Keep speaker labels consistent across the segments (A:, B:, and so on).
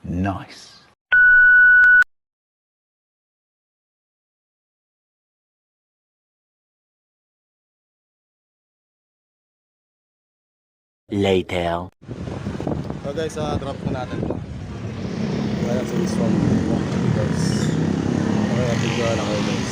A: Nice.
B: Later.
C: So guys, drop na natin to. Kaya sa isang guys. Okay, atigwa na kayo guys.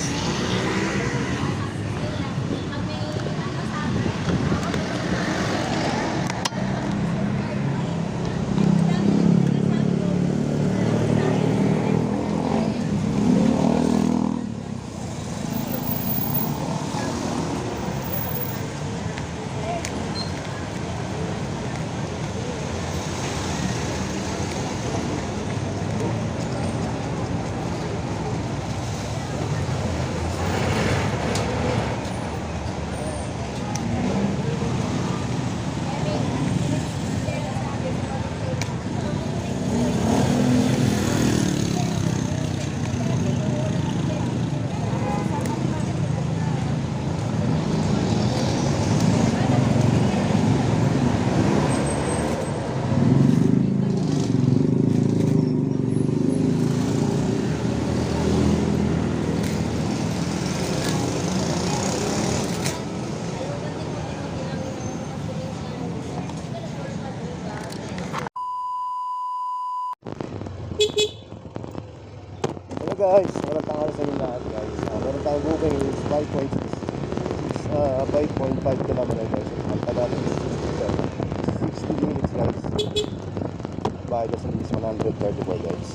C: Hello guys, walang tangali sa inyo lahat guys. Meron tayong booking is 5.5 kilometer guys. Ang tagal is 60 minutes guys. Bahay kasi is 134 guys.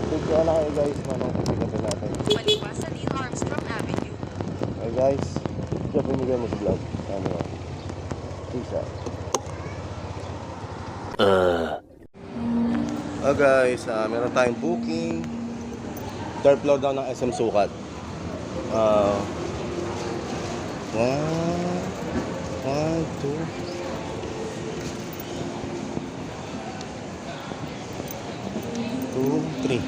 C: Update ko na kayo guys, manong pagkikata natin.
D: Malipasan ni Armstrong Avenue.
C: Okay guys, siya pinigay mo sa vlog. Ano yun? Peace out. Guys, meron tayong booking. Third floor daw ng SM Sukat. One, two. Two, three.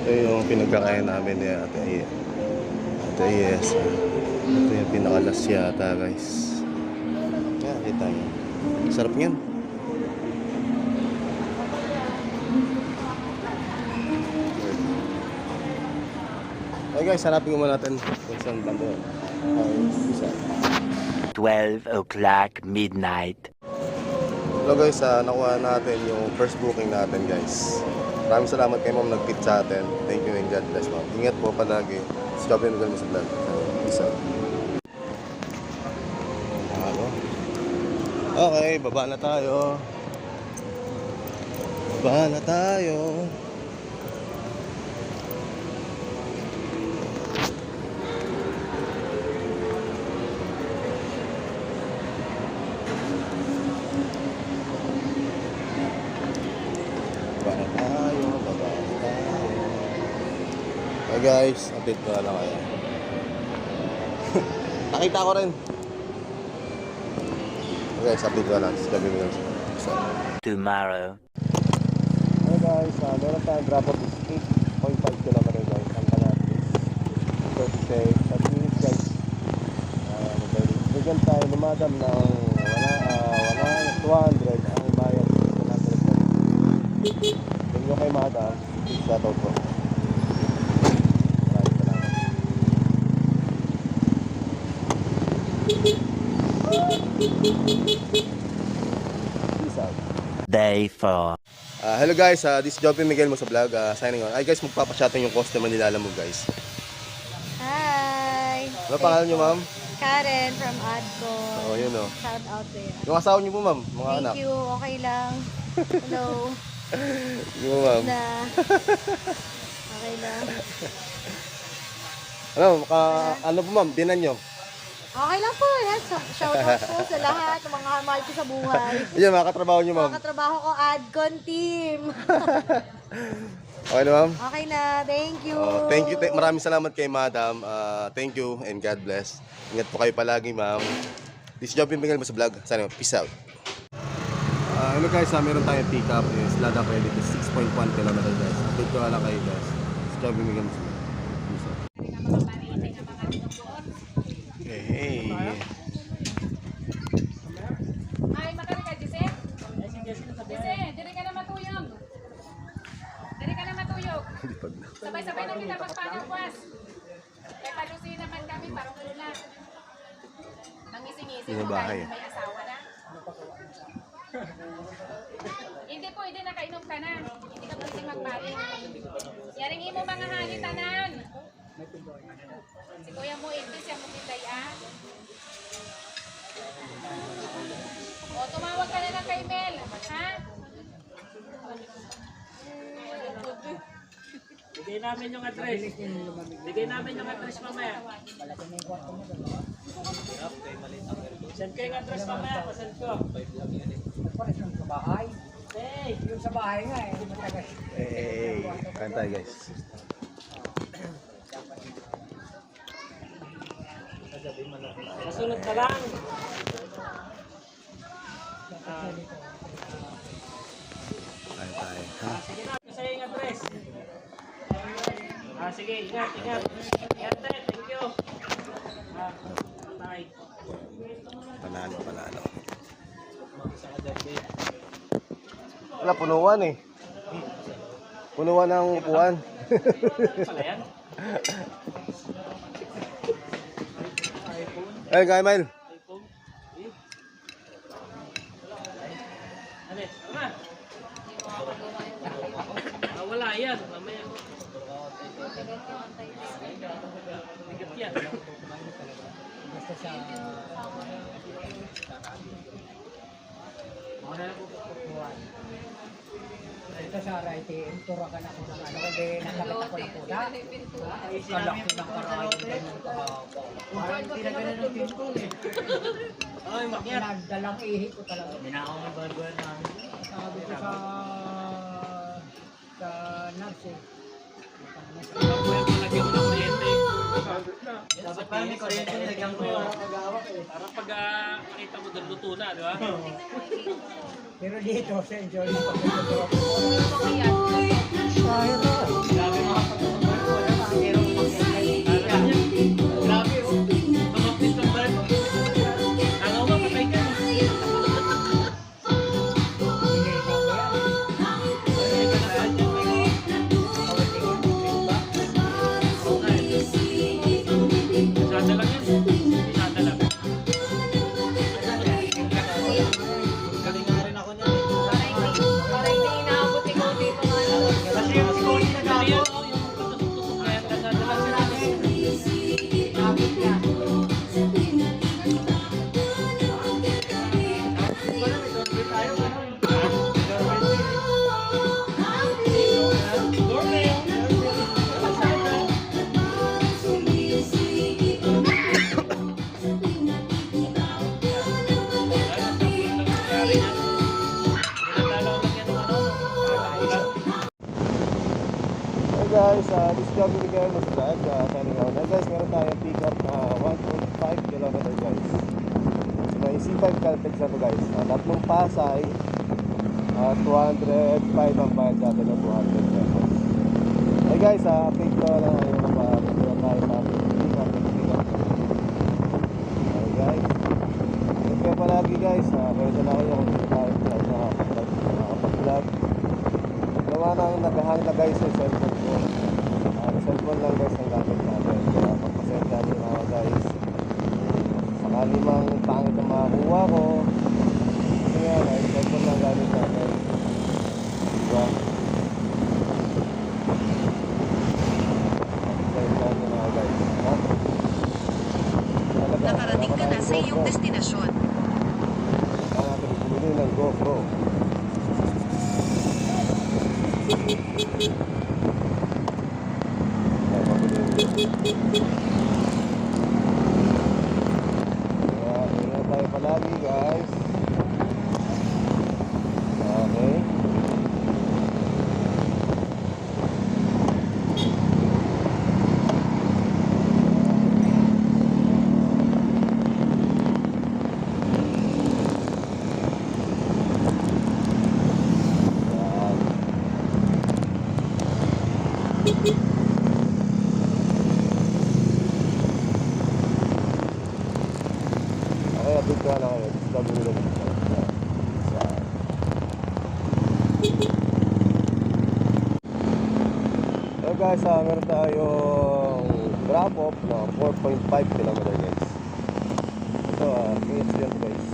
C: Ito yung pinagkakain namin ni Ate Iya. Ate Yes. Ito yung pinakalas yata guys. Kaya kita nyo. Sarap nyan. Okay guys, hanapin ko muna natin kung saan banda yun. Isa.
B: 12 o'clock midnight.
C: Hello guys, nakuha natin yung first booking natin guys. Maraming salamat kay ma'am nag-tip sa atin. Thank you and God bless ma'am. Ingat po palagi. Stop yung lugar mo sa vlog. Peace out. Okay, baba na tayo. Baba na tayo. Hey guys, update ko na lang kayo. Nakita ko rin. Okay guys, update ko na lang. Sabi mo lang.
B: Tomorrow.
C: Hey guys, meron tayong drop off is 8.5 km guys. Ang kalat is 36 minutes guys. Bigyan tayo ni madam ng 200. Ang bayad is 100. Thank you kay madam. Shout out po. Peace out.
B: Day 4.
C: Hello guys, this is Joby Miguel mo sa vlog, signing on. Ay guys, magpapashoutout yung customer nila mo guys.
D: Hi!
C: Ano pangalan nyo ma'am?
D: Karen from Adco.
C: Oo, yun o.
D: Shout out to you.
C: Yung asawa nyo po ma'am, mga anak.
D: Thank you. Okay lang. Hello.
C: Yung po ma'am.
D: Na. Okay lang.
C: Ano po ma'am, binan nyo?
D: Okay lang po. Yes. Shout out po sa lahat ng mga mahal ko sa buhay.
C: Yan, mga katrabaho nyo ma'am.
D: Mga katrabaho ko, Adcon team.
C: Okay na ma'am?
D: Okay na. Thank you.
C: Thank you, maraming salamat kay madam. Thank you and God bless. Ingat po kayo palagi ma'am. This is Joby Miguel mo sa vlog. Sana peace out. Ano guys, meron tayong pick-up is Lada Credit is 6.1 km guys. Update ko lang kayo guys. Sa Joby Miguel. Hey.
A: Ay, makari ka, Jose? Jose, diri ka na matuyog. Diri ka na matuyog. Sabay-sabay na kita magpanagwas. Kaya palusin naman kami, parang lula. Nangising-ising
C: Yung
A: mo
C: bahay.
A: kahit may asawa na. Hindi po, hindi nakainom ka na. Hindi ka pwedeng magpaling. Yaring imo mga hangitanan. Si Kuya mo, hindi siya mo kitayaan. O, tumawag ka na lang kay Mel. Ha?
E: Bigay namin yung address. Bigay namin yung address mamaya. Send ko yung address mamaya. Pasend ko.
F: Sa bahay.
E: Hey!
F: Yung sa bahay nga eh, matagal.
C: Hey. Kain tayo guys.
E: Masunod ka lang.
C: Kain tayo. Ha?
E: Sige na, ito sa'yo yung address. Sige, ingat, ingat. Ingat, thank you. Bye.
C: Panalo. Wala, punuan eh. Punuan ng upuan.
E: Pala yan?
C: Hey, Guy Mile.
E: iPhone? Alis, tama. Wala yan, mamaya. Bigat yan.
F: Basta sa... Ano na po pupuan. Ito sa right eh, turakan ako ng ano, kasi nakabit ako ng puda. Kalaki ng karayo din ng kababaw. Parang pinagalan ng pinto eh.
E: Ay, makyat.
F: Nagdalang ihi ko talaga. Binakaw ng barber namin. Sabi ko sa nurse eh.
E: Lagyan mo ng kuryente.
F: Dapat pa may kuryente nilagyan ko yun.
E: Para pag makita mo doon, luto na, di ba?
F: Pero dito, sa enjoy mo. Grabe mga pagkakambar ko. Mayroong grabe oh.
E: Tumaktis ng barko. Ano ba, patay ka? Sada lang yan. Sada lang.
A: Para hindi inaabot ikaw dito nga lang.
F: Kasi yung story na
E: Kasi
F: gago.
E: yun, oh, yung tutusok na yan, sada lang sila.
F: Nakapit niya.
C: Hey guys, this is Joby Miguel. Signing out. Now guys, meron tayong pick-up na 1.5 km guys. So, may C5 Caltex na to guys. Tatlong Pasay, 205 ang bayad sa atin na 200 pesos. Hey guys, update ko lang ngayon na pa-pagkira tayo sa pick-up. Hey guys, thank you palagi guys. Pwede na kayo kung hindi tayo nakapag-vlog. Gawa nang nagahang na guys sa cellphone ko. Cellphone lang guys ang gamit natin. Kaya pagpasensya nyo mga guys. Sakali mang pangit na makakuha ko. Kasi nga guys, cellphone lang gamit natin. Diba? Pagpasensya nyo mga guys. Ha?
G: Nakarating ka na sa iyong destinasyon.
C: Kaya natin bumili ng GoPro. Kaya ingat tayo palagi guys. Okay. Okay, update ko na kayo. This is W lang. So guys, meron tayong drop off na 4.5 km guys. Ito, KFC yan guys.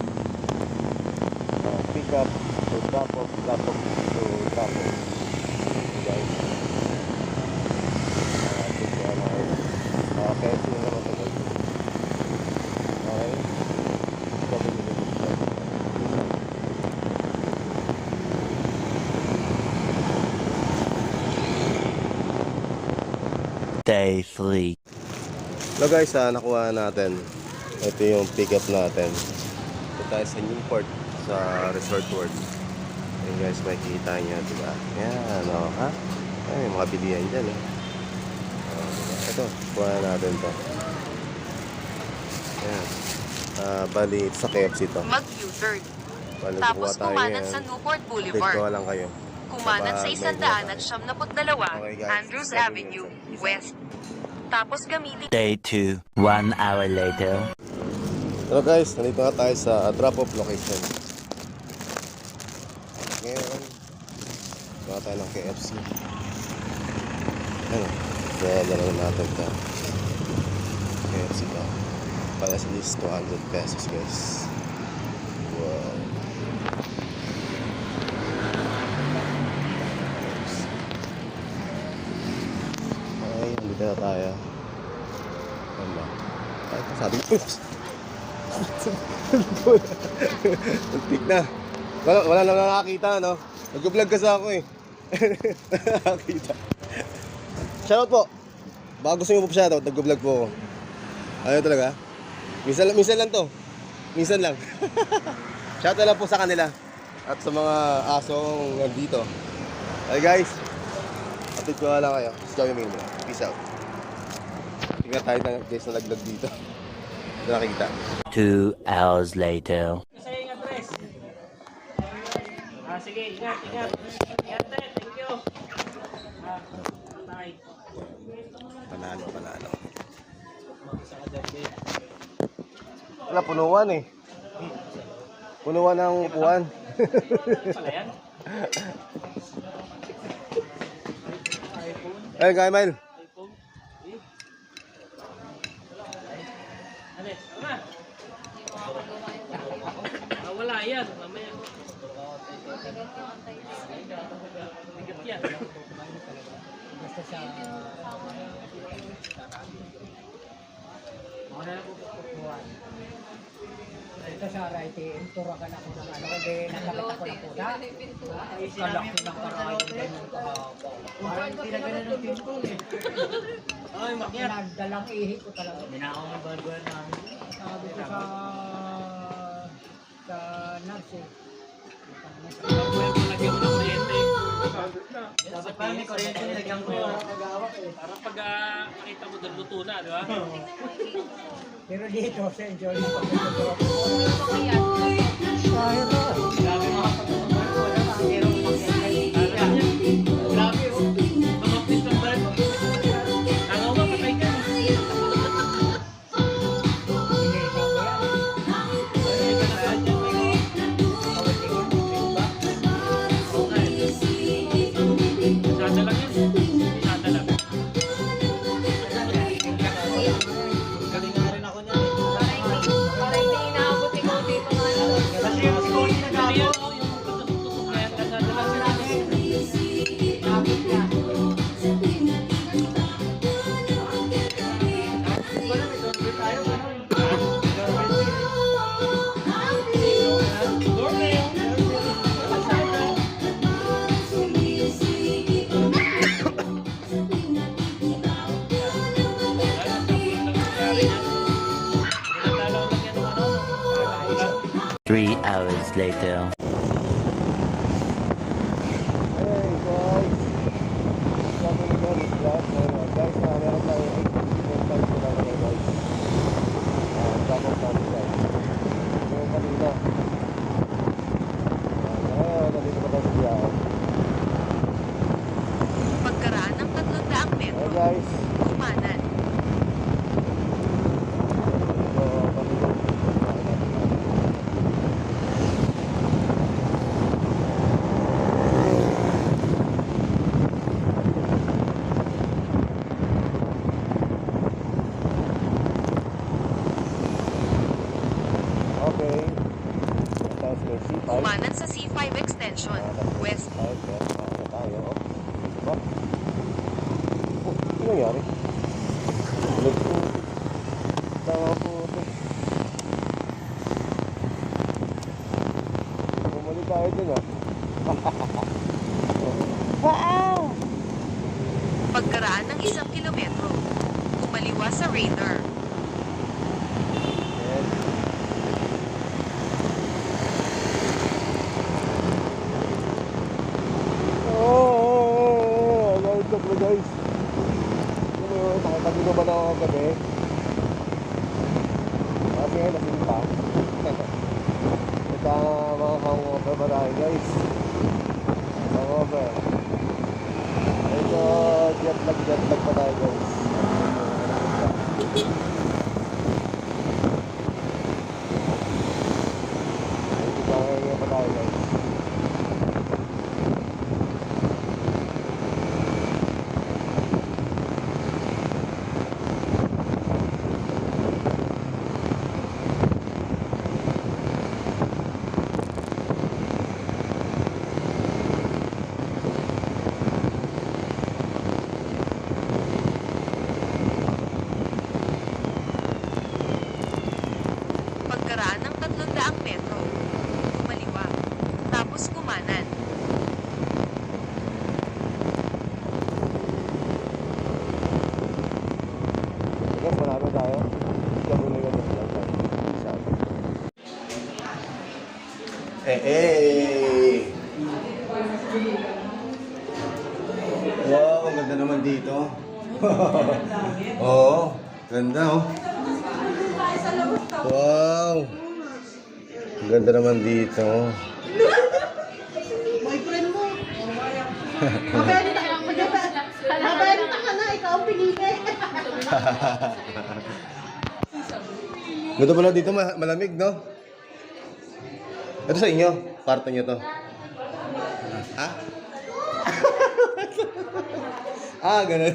C: Pick up to drop off to drop off. Guys. Update ko na kayo. KFC naman ito guys. Okay.
B: Day 3.
C: Hello guys, nakuha natin. Ito yung pick up natin. Ito tayo sa Newport, sa Resort World. Ayan guys, makikita nyo, diba? Yan, o, ha? Ay, mga bilihan dyan, eh. Ito, kuha natin to. Ayan. Bali, sa KFC to.
G: Mag-U-turn.
C: Bali,
G: Tapos
C: kuha tayo
G: kumanan
C: ngayon.
G: sa Newport
C: Update
G: Boulevard.
C: ko lang kayo.
G: Kumanan sa
C: Kapag
G: 172
C: Okay, guys.
G: Andrews
C: Sabi
G: Avenue,
C: minsan.
G: West. Tapos gamitin
B: Day 2. 1 hour later.
C: Hello guys, nandito nga tayo sa drop-off location. Ngayon, gawa tayo ng KFC. Ano? Kaya dalawa natin ito. KFC ba? Para at least 200 pesos guys. Wow. Okay, nandito na tayo. Ano? Ay, sabi ko. Antik na. Wala na nakakita, no? Nag-vlog kasi ako eh. Nakakita. Shoutout po. Baka gusto nyo po shoutout, nag-vlog po ako. Ayaw talaga? Minsan lang to. Minsan lang. Shoutout lang po sa kanila. At sa mga asong nandito. Hey guys. Update ko lang kayo. Just kami muna. Peace out. Tingnan tayo guys na laglag dito. Ito nakikita.
B: 2 hours later.
E: Sa yung address. Sige, ingat. Ingat, thank you. Bye.
C: Panalo. Wala, punuan eh. Punuan ng upuan.
E: Pala yan?
C: Ayun, kaya Mile.
E: Alex, tama. Wala yan. Mamaya. Bigat yan.
F: Basta sa... Ako na lang pupukuhan. Ito sa RITM, turakan ako ng ano, hindi nakabit ako ng puda. Kalaki ng karay, ganyan kahaba. Parang tinagalan ng pinto eh.
E: Ay, makyat.
F: Nagdalang ihi ko talaga.
E: Minakaw ng barbuan namin.
F: Sabi ko sa nurse eh.
E: Barbuan ko lagyan mo ng kuryente.
F: Dapat pa may kuryente nilagyan ko yung kagawak eh.
E: Para pag nakita mo doon, luto na, di ba?
F: Pero dito, sa enjoy yung pagkakulog.
E: Grabe mga pagkakulog. Wala na, mayroong makyat. Grabe, oh. Tumaktis ng barko. Ano ba, patay ka.
B: Three hours later.
C: Hey guys. Sabi ko guys, guys, meron tayo 8.5 ko lang guys. Tapos natin guys. Ngayon kanina. Ngayon, nandito pa tayo sa biyahe.
G: pagkaraan ng 300
C: guys.
G: Kumanan.
C: Okay. Tapos may C5.
G: Kumanan sa C5 extension. West.
C: Ay, kaya kumain tayo. Diba? Oh, ano nangyari? Ulit po. Tawa po. Bumalik tayo dun ah.
G: Pagkaraan ng 1 kilometro. Kumaliwa sa radar.
C: Yes. Guys, up na guys. Ano yun, nakatabi ko ba na ako gabi? Kasi lasing pa. Ito mga hangover ba tayo guys? Hangover. Ito, jet lag pa tayo guys. Ito pa tayo guys.
G: Pagkaraan ng 300 metro. Kumaliwa. Tapos kumanan.
C: Guys, marami tayo. Gabi-gabi lang tayo. Sabi. Wow, ang ganda naman dito. Oo, ganda oh. Wow. Ang ganda naman dito.
D: Boyfriend mo. Mabenta ka na, ikaw ang pinili.
C: Ganda pala dito, malamig, no? Ito sa inyo, kwarto nyo to. Ha? Ah, ganun.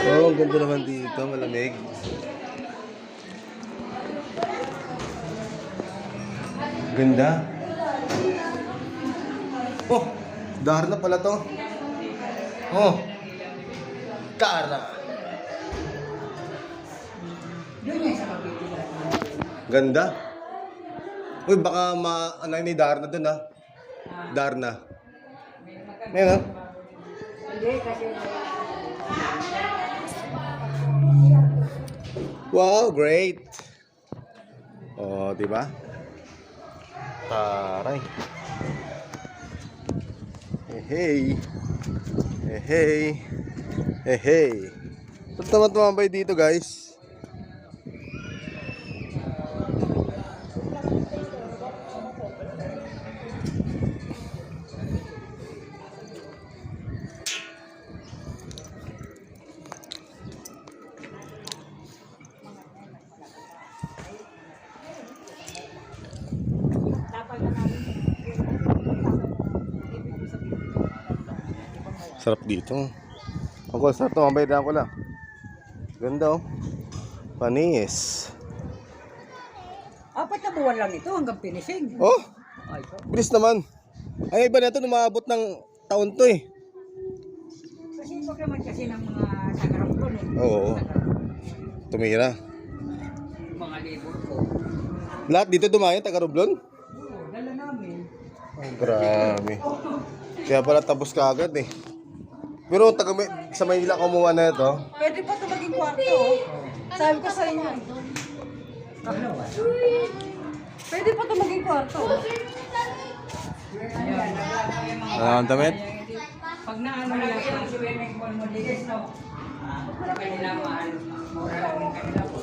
C: Oh, ang ganda naman dito, malamig. Ganda. Oh, Darna pala to. Oh, Darna. Ganda. Uy, baka ano ni Darna dun ha. Darna. Ngayon ha. Wow, great. Oh, di ba? Taray. Hey. Hey. Hey. Tama tumambay dito, guys. Sarap dito. Ako, sarap tumambay na ako lang. Ganda oh. Panis.
F: 4 na buwan lang ito hanggang finishing.
C: Oh,
F: Ay, so.
C: bilis naman. Ay, iba na ito, umaabot ng taon to eh.
F: Kasi wag naman kasi ng mga sagarap ko eh.
C: Oo. Tumira.
F: Yung mga labor ko.
C: Lahat dito dumayo, taga Romblon?
F: Oo, dala namin.
C: Oh, grabe. Kaya pala tapos ka agad eh. Pero sa Maynila kumuha na ito.
D: Pwede pa ito maging kwarto. Oh. Sabi ko sa inyo. Pwede pa ito maging kwarto.
C: Ano ang damit?
F: Pag naano nila yung swimming pool mo, ligas no? Kanila maano, mura lang yung kanila po.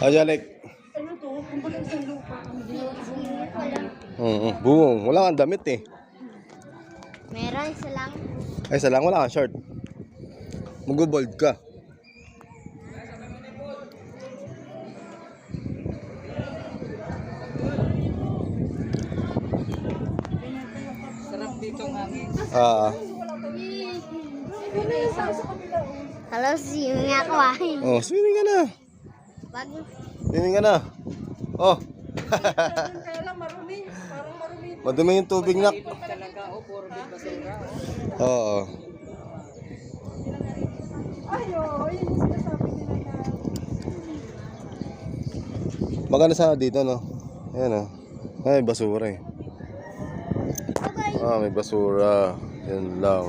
C: Janek. Buong. Wala kang damit eh.
D: Meron, isa lang.
C: Ay, isa lang. Wala kang short. Mag-bold ka.
F: Sarap dito mami.
D: Hello, swimming ako ah.
C: Oh, swimming ka na.
D: Wag.
C: Swimming ka na. Oh. Madumi yung tubig na.
F: Talaga, puro big basura.
C: Oo. Maganda sana dito, no? Ayan, oh. Ay, basura eh. Ah, may basura. Yan lang.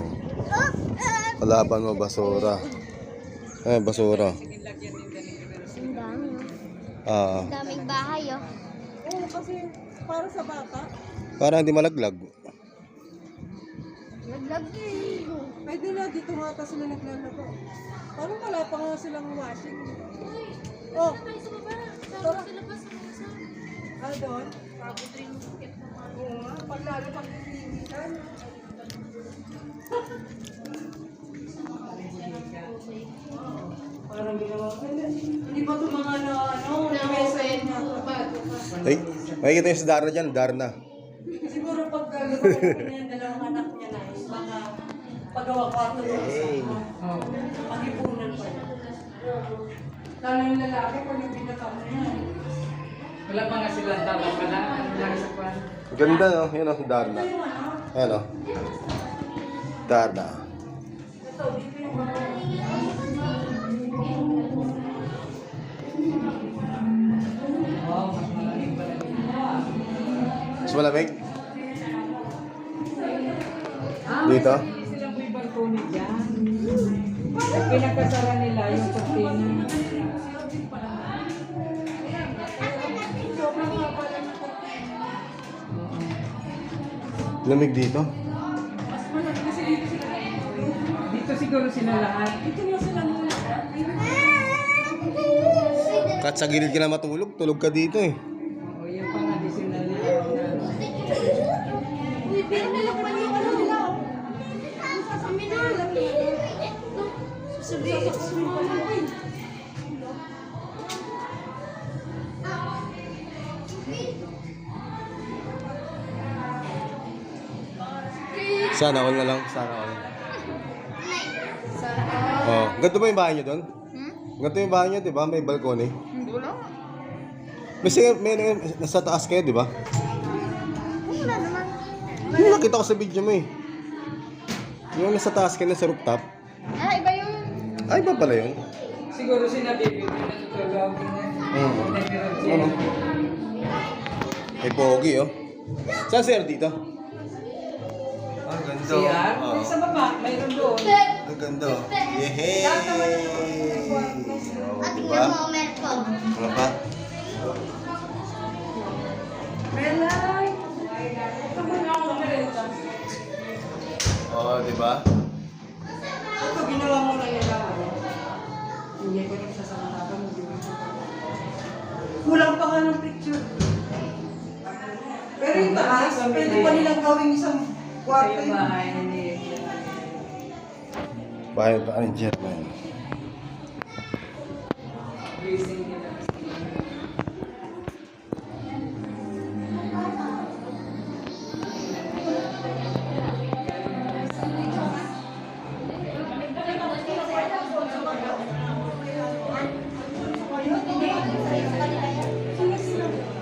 C: Kalaban mo, basura. Ay, basura.
D: Ang dami oh.
C: Ah,
D: Ang daming bahay oh.
H: Oo, kasi para sa bata,
C: para hindi malaglag.
D: Laglag eh.
H: pwede na dito nga ata sila naglalaro. Parang wala pa nga silang washing. Oh, doon? Oo nga, pag lalo pag nililitan. Parang ginawa ko. Hindi ba ito mga mesa yun nga?
C: Ay, makikita yung si Darna dyan, Darna.
H: Siguro pag gagawa niya yung dalawang anak niya na is baka pagawa kwarto niya sa pag-ipunan pa niya. Lalo yung lalaki pag yung binatang na yan.
F: Wala pa nga silang tawag pala. Ano lang sa kwan?
C: Ganda, no? Yan, oh, Darna. Ayan, oh. Darna. Mas malamig? Dito?
F: Hindi silang may balkoni dyan. At pinagkasara nila yung kurtina.
C: Lamig dito?
F: Dito siguro sila lahat.
C: Kahit sa gilid ka na matulog, tulog ka dito eh.
F: O yung pang additional nila.
H: Pero nilakpan yung ano nila. Sasabihin sa sumama ko eh.
C: Sana all na lang, sana all. Oh, ganito ba yung bahay niyo doon? Ganito yung bahay niyo, 'di ba? May balkone.
D: Wala.
C: May nasa taas kayo, 'di ba?
D: Wala naman.
C: Yung nakita ko sa video mo eh. Yung nasa taas kayo, nasa rooftop.
D: Ah, iba yun.
C: Ay, ba pala yun?
F: Siguro sinabi ko na natutulog.
C: Ano? May pogi, oh. Saan sir dito? Ang ganda.
F: CR? Sa baba, mayroon doon.
C: Ang ganda. Yehey!
D: At
C: Diba?
D: yung moment ko.
C: Ano pa?
H: Melay! Ito mo na ako merenda.
C: Oo, diba?
H: Ito ginawa mo na nila. Hindi ko rin sasamahan mo. Kulang pa nga ng picture. Pero yung taas, pwede pa nilang gawing isang
F: Sa
H: kwarto.
F: yung bahay ni
C: Bahay pa ni Jerman.
F: Gising nila.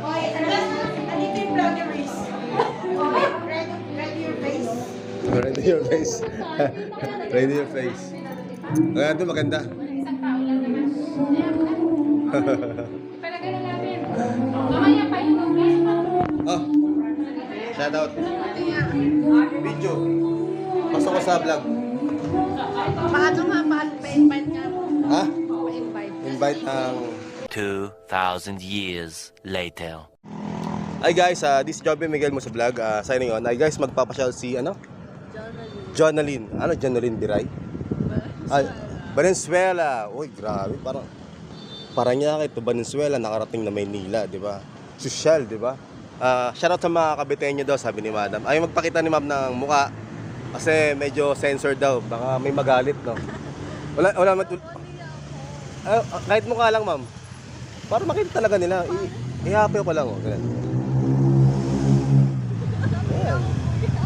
H: Andito yung vloggeries. Ready your face.
C: Ready your face. Ready your face. Ang ito maganda.
A: Isang tao lang naman. Palagay na natin. Mamaya pa yung
C: Oh. Shout out. Video. Pasok ko sa vlog.
D: Paano nga? Pa-invite nga.
C: Ha?
D: Pa-invite.
C: Invite ang
B: 2,000 years later.
C: Hi guys, this is Joby Miguel mo sa vlog. Signing on. Hi guys, magpapasyal si ano? Jonaline. Ano Jonaline Diray? Ay, Valenzuela. Uy, grabe. Parang Parañaque to Valenzuela, nakarating na Maynila, di ba? Sosyal, di ba? Shoutout sa mga kabitenyo daw, sabi ni Madam. Ayaw magpakita ni Ma'am ng muka kasi medyo censored daw. Baka may magalit, no? Wala kahit mukha lang, Ma'am. Para makita talaga nila. Ihappy ko lang, oh. Ganun. Ayan.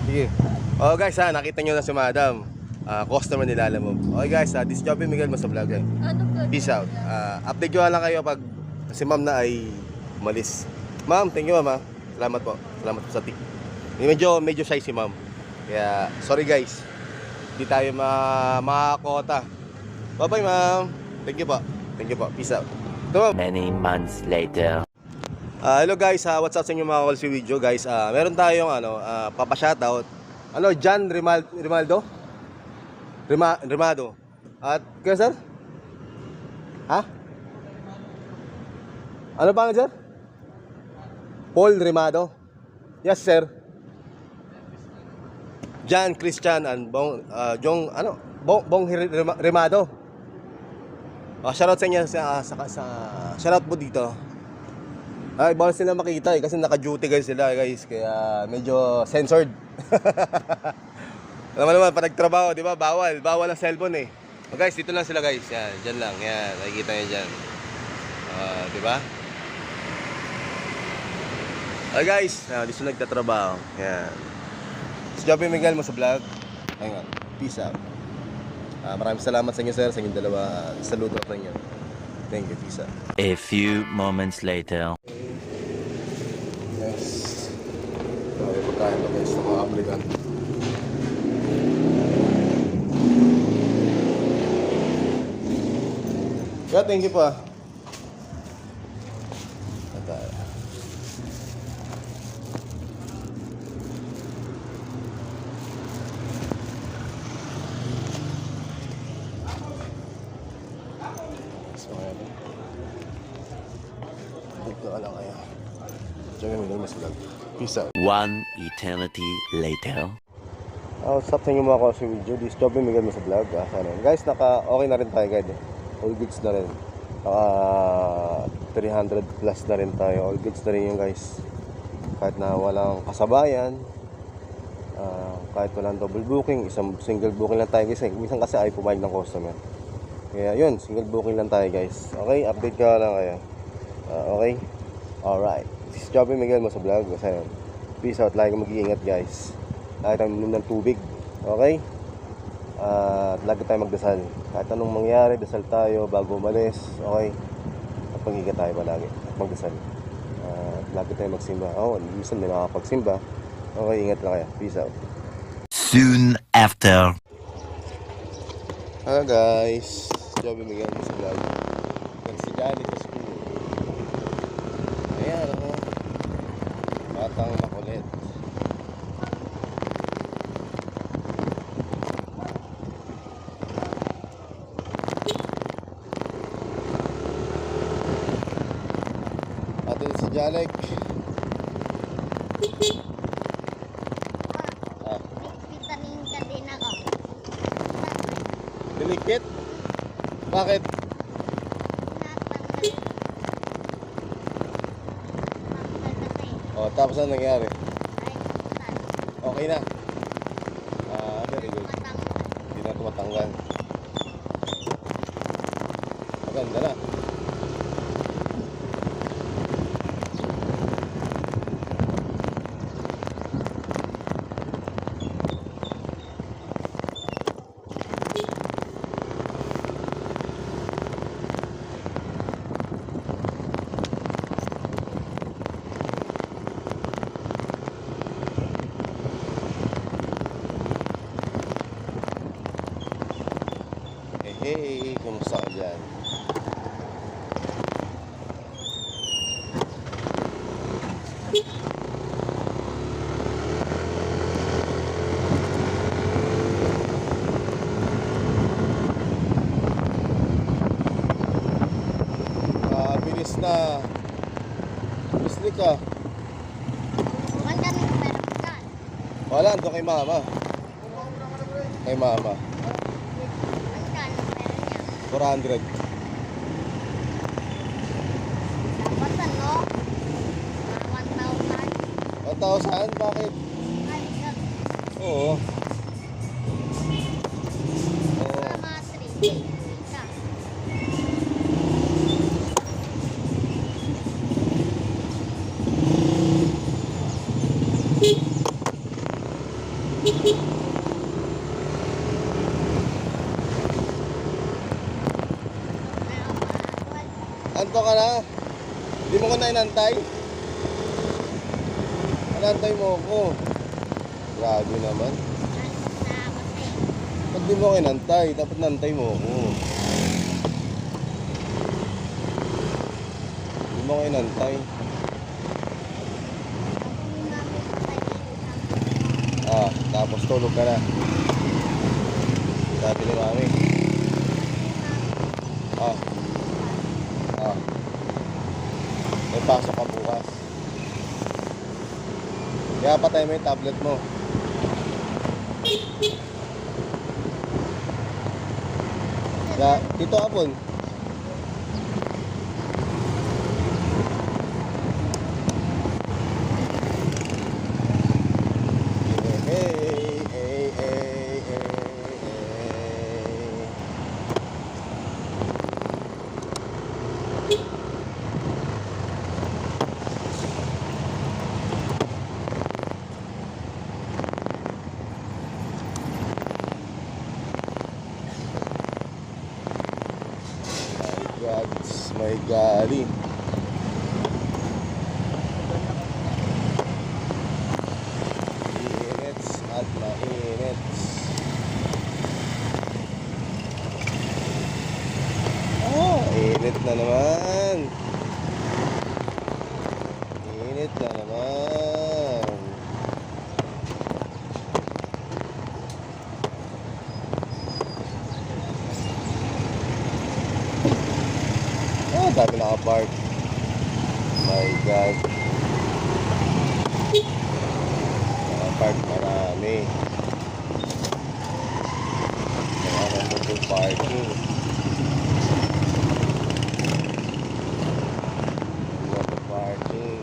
C: Sige. Oh guys, nakita nyo na si Madam. Customer nila, alam mo. Okay guys, this is Joby Miguel Mas Vlog. Peace out. Update ko lang kayo pag si Ma'am na ay umalis. Ma'am, thank you, Ma'am. Salamat po. Salamat po sa tip. Medyo shy si Ma'am. Kaya, sorry guys. Hindi tayo makakota. Bye-bye, Ma'am. Thank you po. Thank you po. Peace out. Ito, Ma'am.
B: Many months later.
C: Hello guys, what's up sa inyo mga Call video guys. Meron tayong papa-shoutout. John Rimado. At kaya sir? Ha? Ano pangalan sir? Paul Rimado. Yes sir. John Christian and Bong Rimado. Shoutout sa inyo shoutout po dito. Ay, bawal sila makita kasi naka-duty guys sila guys, kaya medyo censored. Alam mo naman, pag nagtrabaho, di ba, bawal ang cellphone eh. Guys, dito lang sila guys, yan, dyan lang, yan, nakikita nyo dyan. Di ba? Guys, dito nagtatrabaho, yan. Si Joby Miguel Mas Vlog. Ayun, peace out. Maraming salamat sa inyo sir, sa inyong dalawa. Saludo sa inyo. Thank you, peace out.
B: A few moments later.
C: Yes. Okay, pagkain to guys, mga applicant. Yeah, thank you pa. Dito ka lang kaya. Joby Miguel Mas Vlog. Peace out.
B: One eternity later.
C: What's up sa inyo mga Call video? This is Joby Miguel Mas Vlog. Guys, okay na rin tayo guys. All goods na rin. 300 plus na rin tayo. All goods na rin yung guys. Kahit na walang kasabayan, kahit walang double booking, isang single booking lang tayo guys. Minsan kasi ay pumayag ng customer. Kaya yun, single booking lang tayo guys. Okay, update ka lang kaya. Okay? Alright. This is Joby Miguel Mas Vlog. Peace out. Lagi mag-iingat guys. Lagi tayo minom ng tubig. Okay? At lagi tayo magdasal. Kahit anong mangyari, dasal tayo bago umalis. Okay? At mag-iingat tayo palagi. At magdasal. At lagi tayo magsimba. Minsan may nakakapagsimba. Okay, ingat lang kaya. Peace out.
B: Soon after.
C: Hello guys. Joby Miguel Mas Vlog. Nagsigali sa school. Ayan ako. Batang makulit. Atin si Jalek.
D: Vitamin ka din ako.
C: Dilikit? Bakit? Tapos ano nangyari? Okay na. Very good. Hindi na tumatanggal. Maganda na. Hey, kumusta ka dyan? Bilis na. Bilis ka.
D: Ang daming meron dyan.
C: Wala, ito kay mama. Kay mama.
D: Ang daming meron niya.
C: 400. 4,000? Bakit? Oo. Oo.
D: Mga 3K. Isa.
C: Anto ka na? Hindi mo ko na inantay? Inantay mo ako. Grabe naman. Ba't di mo ko inantay? Dapat nantay mo ako. Di mo ko inantay. Ah, tapos tulog ka na. Sabi ni mami. Ah. Ah. May pasok ka bukas. Kaya patay mo yung tablet mo. Kaya, dito apon. Hey, hey, hey, hey, hey. Gods, my golly. Mainit at mainit. Ah, init na naman. Init na naman. Ah, dami nakapark. My God. Nakapark marami. Nakapark parking. Parking.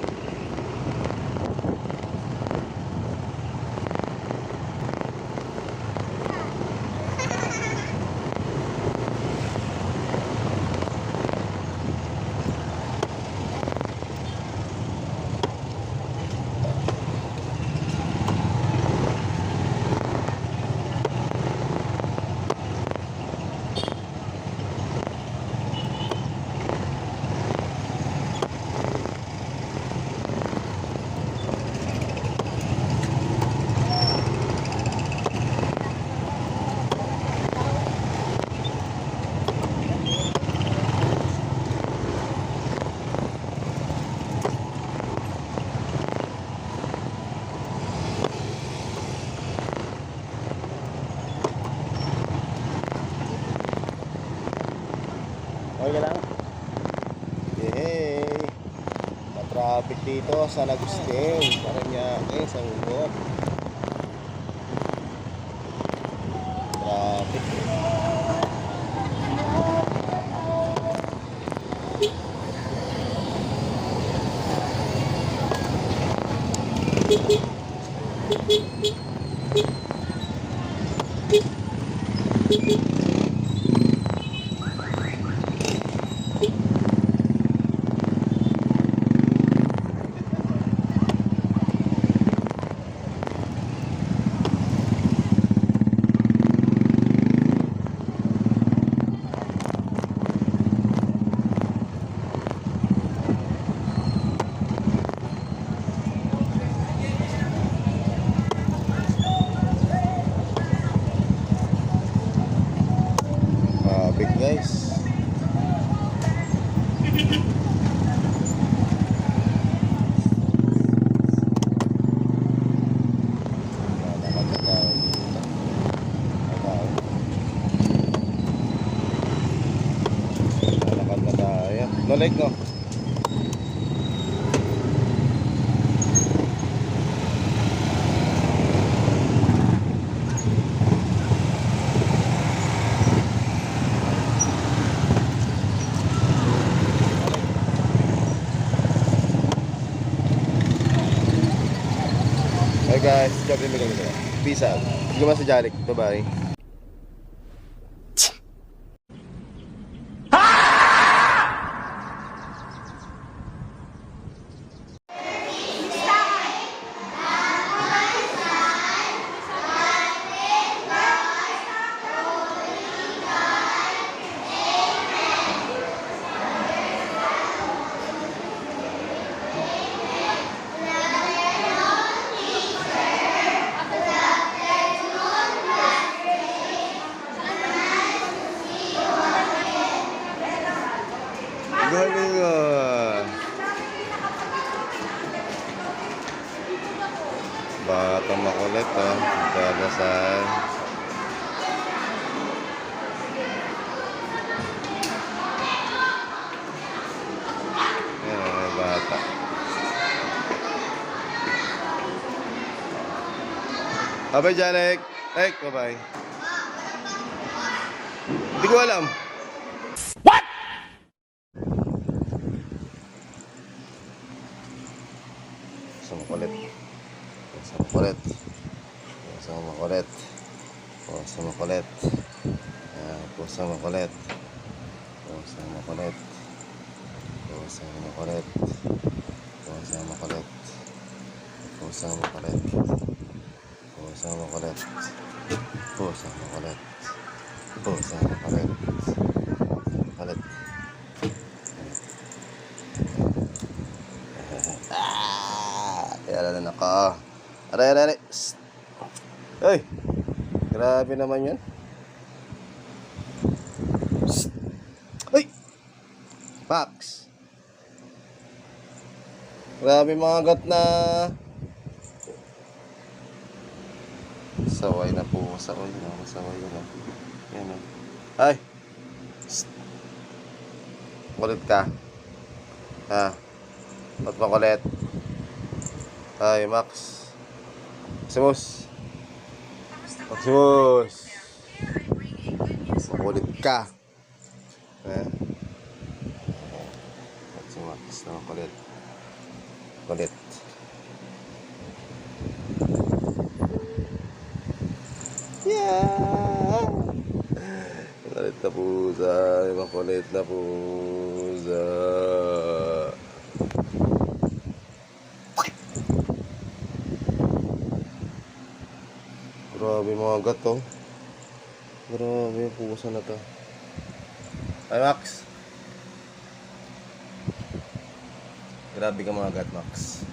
C: Okay lang. Yay! Matraffic dito sa Agustin. Parañaque, Sanggol. Traffic. Traffic guys. Lalakad na tayo. No like no. guys, job rin lang nila. Peace out. Gumawa sa Jalik. Bye-bye. Galing ah. Batang makulit ah. Dadasan. Ayan, may bata. Bye-bye, Janek. Bye-bye. Hindi ko alam. Pusang makulit. Kaya na ako. Aray. Psst. Hey, grabe naman yan. Psst. Ay! Max! Grabe mga gat na saway na po. Saway na. Yan o. Ay! Psst. Kulit ka. Ha? Ba't makulit? Ay, Max. Maximus. Makulit ka. Si Max na makulit. Kulit. Yeah! Makulit na pusa. Makulit na pusa. Grabe mga gat oh. Grabe yung pusa na to. Ay Max. Grabe ka mga gat Max.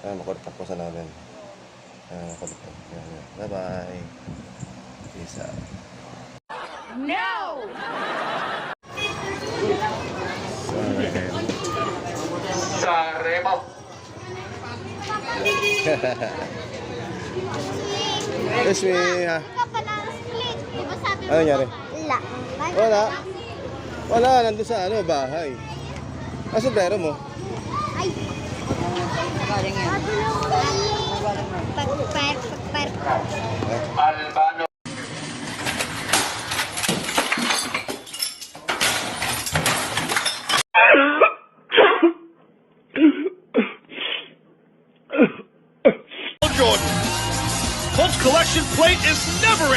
C: Makulit na pusa namin. Makulit na. Bye bye. Peace out.
A: No!
E: Saremo.
C: Yes, me.
D: Ka pala split. Di ba sabi mo?
C: Ano nangyari?
D: Wala.
C: Wala, nandun sa bahay. Sombrero mo.
D: Ay. Pagpar.
E: Albano.
I: Jordan. Colts collection plate is never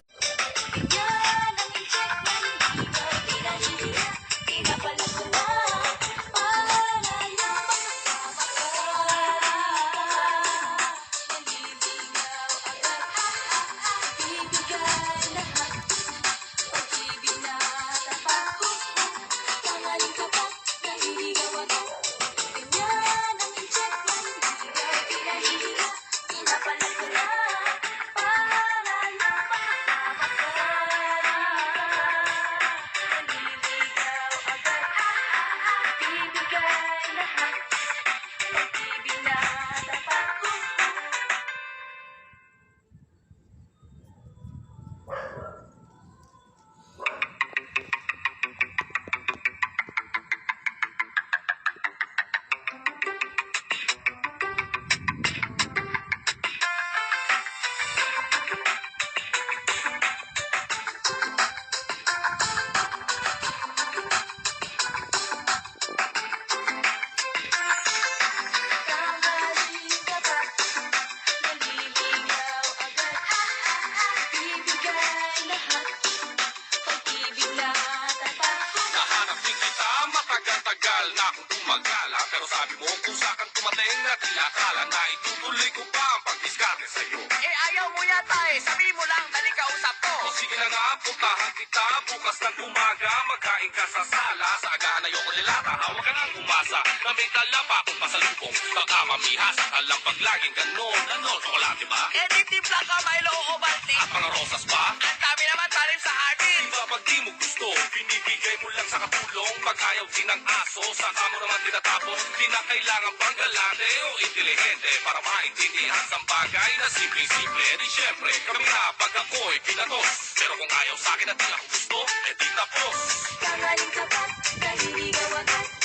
I: magala. Pero sabi mo kung saan tumating na tila akala na itutuloy ko pa ang pagdiskarte sa'yo.
E: Eh ayaw mo yata eh, sabi mo lang, dali ka usap ko.
I: O sige na nga, puntahan kita bukas ng umaga. Magkain ka sa sala, sa agaan ayoko nilata. Hawak ka ng umasa, na may dala pa akong pasalubong. Baka mamihas, alam pag laging ganon. Ano, tsokolate ba?
E: Eh di timpla ka, Milo o Baltic.
I: At mga rosas ba?
E: Ang dami naman talim sa hardin.
I: Diba pag di mo gusto, binibigay mo lang sa katulong. Pag ayaw din ng aso, saka mo naman tinatapon. Di na kailangan pang galante o intelihente para maintindihan sa bagay na simple-simple. Di syempre, kami na pag ako'y pinatos. Pero kung ayaw sa akin at di ako gusto, eh di tapos.
G: Kagaling tapat, kahiligaw agad.